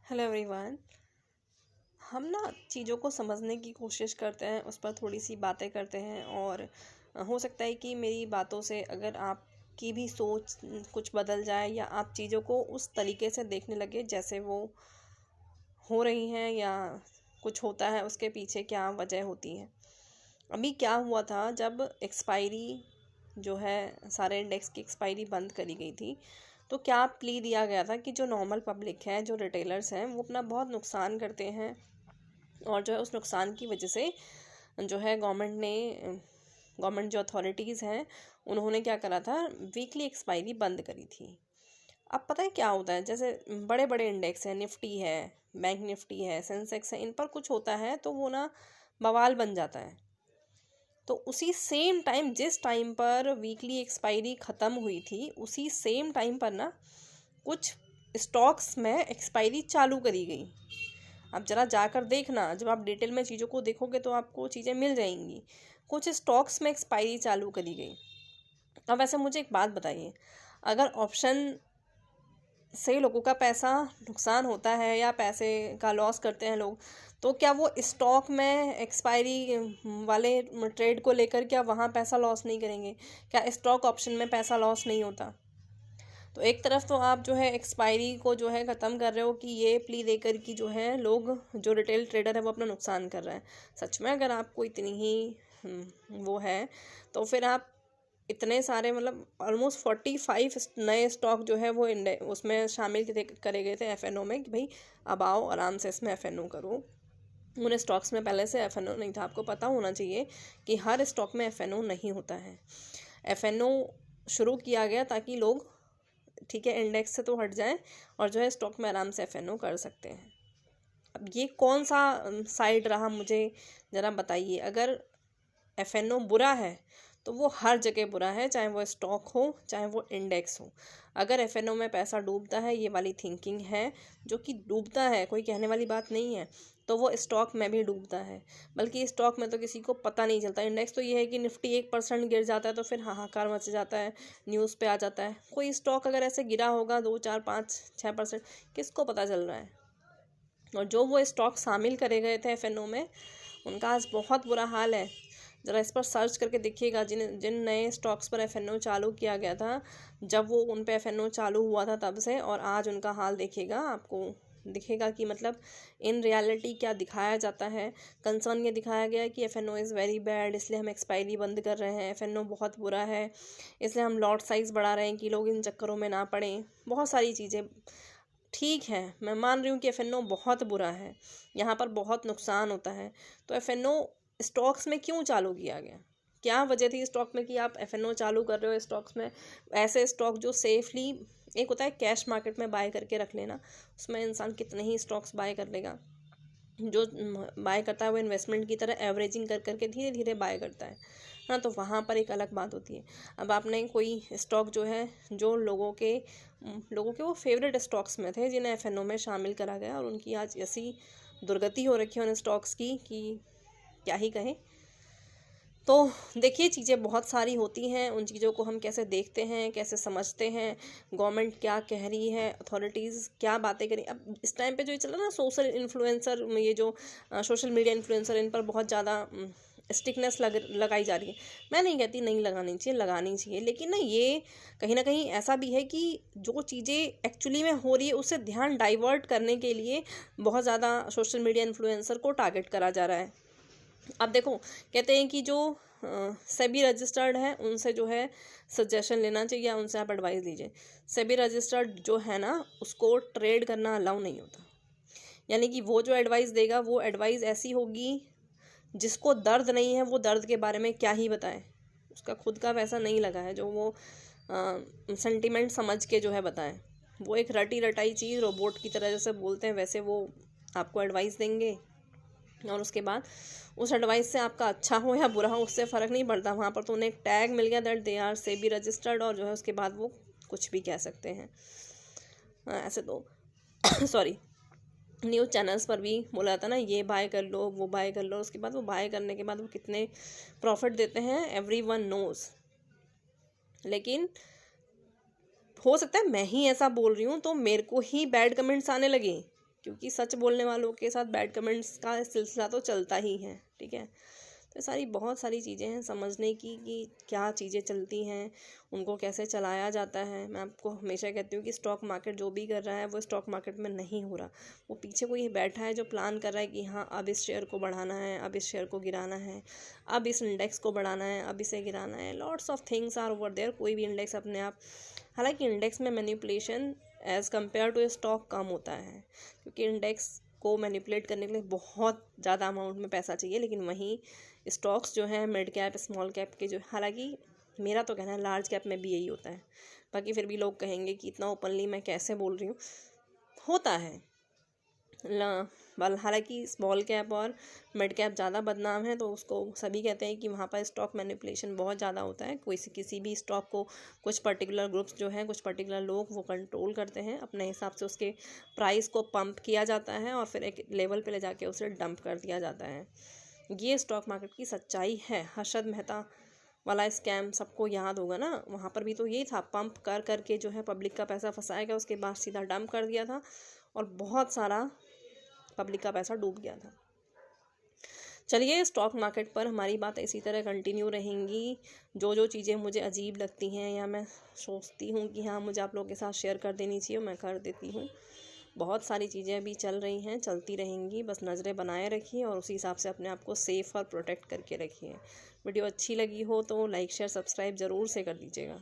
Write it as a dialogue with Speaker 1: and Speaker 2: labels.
Speaker 1: Hello everyone. हम ना चीज़ों को समझने की कोशिश करते हैं, उस पर थोड़ी सी बातें करते हैं और हो सकता है कि मेरी बातों से अगर आपकी भी सोच कुछ बदल जाए या आप चीज़ों को उस तरीके से देखने लगे जैसे वो हो रही हैं या कुछ होता है उसके पीछे क्या वजह होती है। अभी क्या हुआ था जब एक्सपायरी जो है सारे इंडेक्स की एक्सपायरी बंद करी गई थी, तो क्या प्ली दिया गया था कि जो नॉर्मल पब्लिक है, जो रिटेलर्स हैं, वो अपना बहुत नुकसान करते हैं और जो है उस नुकसान की वजह से जो है गवर्नमेंट जो अथॉरिटीज़ हैं उन्होंने क्या करा था, वीकली एक्सपायरी बंद करी थी। अब पता है क्या होता है, जैसे बड़े बड़े इंडेक्स हैं, निफ्टी है, बैंक निफ्टी है, सेंसेक्स है, इन पर कुछ होता है तो वो ना बवाल बन जाता है। तो उसी सेम टाइम जिस टाइम पर वीकली एक्सपायरी ख़त्म हुई थी, उसी सेम टाइम पर ना कुछ स्टॉक्स में एक्सपायरी चालू करी गई। अब ज़रा जाकर देखना, जब आप डिटेल में चीज़ों को देखोगे तो आपको चीज़ें मिल जाएंगी। कुछ स्टॉक्स में एक्सपायरी चालू करी गई। अब वैसे मुझे एक बात बताइए, अगर ऑप्शन से लोगों का पैसा नुकसान होता है या पैसे का लॉस करते हैं लोग, तो क्या वो स्टॉक में एक्सपायरी वाले ट्रेड को लेकर क्या वहाँ पैसा लॉस नहीं करेंगे? क्या स्टॉक ऑप्शन में पैसा लॉस नहीं होता? तो एक तरफ तो आप जो है एक्सपायरी को जो है ख़त्म कर रहे हो कि ये प्ली देकर कि जो है लोग, जो रिटेल ट्रेडर है, वो अपना नुकसान कर रहे हैं। सच में अगर आपको इतनी ही वो है तो फिर आप इतने सारे मतलब ऑलमोस्ट 45 नए स्टॉक जो है वो उसमें शामिल करे गए थे एफएनओ में कि भाई अब आओ आराम से इसमें एफएनओ करो। उन स्टॉक्स में पहले से एफएनओ नहीं था। आपको पता होना चाहिए कि हर स्टॉक में एफएनओ नहीं होता है। एफएनओ शुरू किया गया ताकि लोग, ठीक है, इंडेक्स से तो हट जाएं और जो है स्टॉक में आराम से एफएनओ कर सकते हैं। अब ये कौन सा साइड रहा, मुझे ज़रा बताइए। अगर एफएनओ बुरा है तो वो हर जगह बुरा है, चाहे वो स्टॉक हो चाहे वो इंडेक्स हो। अगर एफएनओ में पैसा डूबता है, ये वाली थिंकिंग है, जो कि डूबता है, कोई कहने वाली बात नहीं है, तो वो स्टॉक में भी डूबता है। बल्कि स्टॉक में तो किसी को पता नहीं चलता। इंडेक्स तो ये है कि निफ्टी 1% गिर जाता है तो फिर हाहाकार मच जाता है, न्यूज़ पे आ जाता है। कोई स्टॉक अगर ऐसे गिरा होगा 2 4 5 6%, किसको पता चल रहा है? और जो वो स्टॉक शामिल करे गए थे एफएनओ में, उनका आज बहुत बुरा हाल है। ज़रा इस पर सर्च करके देखिएगा, जिन जिन नए स्टॉक्स पर एफएनओ चालू किया गया था, जब वो उन पे एफएनओ चालू हुआ था तब से और आज उनका हाल देखिएगा, आपको दिखेगा कि मतलब इन रियलिटी क्या दिखाया जाता है। कंसर्न ये दिखाया गया है कि एफएनओ इज़ वेरी बैड, इसलिए हम एक्सपायरी बंद कर रहे हैं। एफएनओ बहुत बुरा है, इसलिए हम लॉट साइज़ बढ़ा रहे हैं कि लोग इन चक्करों में ना पड़ें। बहुत सारी चीज़ें। ठीक है, मैं मान रही हूँ कि एफएनओ बहुत बुरा है, यहाँ पर बहुत नुकसान होता है। तो एफएनओ स्टॉक्स में क्यों चालू किया गया? क्या वजह थी स्टॉक में कि आप एफएनओ चालू कर रहे हो स्टॉक्स में? ऐसे स्टॉक जो सेफली, एक होता है कैश मार्केट में बाय करके रख लेना, उसमें इंसान कितने ही स्टॉक्स बाय कर लेगा। जो बाय करता है वो इन्वेस्टमेंट की तरह एवरेजिंग कर करके धीरे धीरे बाय करता है। हाँ, तो वहाँ पर एक अलग बात होती है। अब आपने कोई स्टॉक जो है, जो लोगों के वो फेवरेट स्टॉक्स में थे, जिन्हें एफएनओ में शामिल करा गया और उनकी आज ऐसी दुर्गति हो रखी है उन स्टॉक्स की कि क्या ही कहें। तो देखिए, चीज़ें बहुत सारी होती हैं, उन चीज़ों को हम कैसे देखते हैं, कैसे समझते हैं, गवर्नमेंट क्या कह रही है, अथॉरिटीज़ क्या बातें करें। अब इस टाइम पे जो ये चल रहा है ना, सोशल इन्फ्लुएंसर, ये जो सोशल मीडिया इन्फ्लुएंसर, इन पर बहुत ज़्यादा स्टिकनेस लगाई जा रही है। मैं नहीं कहती नहीं लगानी चाहिए, लगानी चाहिए, लेकिन ये कहीं ना कहीं ऐसा भी है कि जो चीज़ें एक्चुअली में हो रही है उससे ध्यान डाइवर्ट करने के लिए बहुत ज़्यादा सोशल मीडिया इन्फ्लुएंसर को टारगेट करा जा रहा है। अब देखो, कहते हैं कि जो सेबी रजिस्टर्ड है उनसे जो है सजेशन लेना चाहिए या उनसे आप एडवाइस लीजिए। सेबी रजिस्टर्ड जो है ना, उसको ट्रेड करना अलाउ नहीं होता। यानी कि वो जो एडवाइस देगा वो एडवाइस ऐसी होगी, जिसको दर्द नहीं है वो दर्द के बारे में क्या ही बताए। उसका खुद का पैसा नहीं लगा है जो वो सेंटिमेंट समझ के जो है बताएं। वो एक रटी रटाई चीज़ रोबोट की तरह जैसे बोलते हैं वैसे वो आपको एडवाइस देंगे, और उसके बाद उस एडवाइस से आपका अच्छा हो या बुरा हो उससे फ़र्क नहीं पड़ता। वहाँ पर तो उन्हें एक टैग मिल गया that they are SEBI registered, और जो है उसके बाद वो कुछ भी कह सकते हैं। ऐसे तो सॉरी, न्यूज़ चैनल्स पर भी बोला जाता है ना, ये बाय कर लो वो बाय कर लो, उसके बाद वो बाय करने के बाद वो कितने प्रॉफिट देते हैं एवरीवन नोज। लेकिन हो सकता है मैं ही ऐसा बोल रही हूँ तो मेरे को ही बैड कमेंट्स आने लगे, क्योंकि सच बोलने वालों के साथ बैड कमेंट्स का सिलसिला तो चलता ही है, ठीक है। तो सारी बहुत सारी चीज़ें हैं समझने की कि क्या चीज़ें चलती हैं, उनको कैसे चलाया जाता है। मैं आपको हमेशा कहती हूँ कि स्टॉक मार्केट जो भी कर रहा है वो स्टॉक मार्केट में नहीं हो रहा, वो पीछे कोई बैठा है जो प्लान कर रहा है कि हाँ अब इस शेयर को बढ़ाना है, अब इस शेयर को गिराना है, अब इस इंडेक्स को बढ़ाना है, अब इसे गिराना है। Lots of things are over there. कोई भी इंडेक्स अपने आप, हालांकि इंडेक्स में manipulation as compare to stock कम होता है, क्योंकि इंडेक्स को मैनिपुलेट करने के लिए बहुत ज़्यादा अमाउंट में पैसा चाहिए, लेकिन वहीं स्टॉक्स जो हैं मिड कैप स्मॉल कैप के जो, हालांकि मेरा तो कहना है लार्ज कैप में भी यही होता है, बाकी फिर भी लोग कहेंगे कि इतना ओपनली मैं कैसे बोल रही हूँ, होता है। हालांकि स्मॉल कैप और मिड कैप ज़्यादा बदनाम है, तो उसको सभी कहते हैं कि वहाँ पर स्टॉक मैनिपुलेशन बहुत ज़्यादा होता है। कोई किसी भी स्टॉक को कुछ पर्टिकुलर ग्रुप्स जो हैं, कुछ पर्टिकुलर लोग वो कंट्रोल करते हैं, अपने हिसाब से उसके प्राइस को पंप किया जाता है और फिर एक लेवल पे ले जाके उसे डंप कर दिया जाता है। ये स्टॉक मार्केट की सच्चाई है। हर्षद मेहता वाला स्कैम सबको याद होगा ना, वहाँ पर भी तो यही था, पंप कर करके जो है पब्लिक का पैसा फंसाया गया, उसके बाद सीधा डंप कर दिया था और बहुत सारा पब्लिक का पैसा डूब गया था। चलिए, स्टॉक मार्केट पर हमारी बात इसी तरह कंटिन्यू रहेंगी। जो जो चीज़ें मुझे अजीब लगती हैं या मैं सोचती हूँ कि हाँ मुझे आप लोगों के साथ शेयर कर देनी चाहिए, मैं कर देती हूँ। बहुत सारी चीज़ें अभी चल रही हैं, चलती रहेंगी, बस नज़रें बनाए रखिए और उसी हिसाब से अपने आप को सेफ़ और प्रोटेक्ट करके रखिए। वीडियो अच्छी लगी हो तो लाइक शेयर सब्सक्राइब ज़रूर से कर दीजिएगा।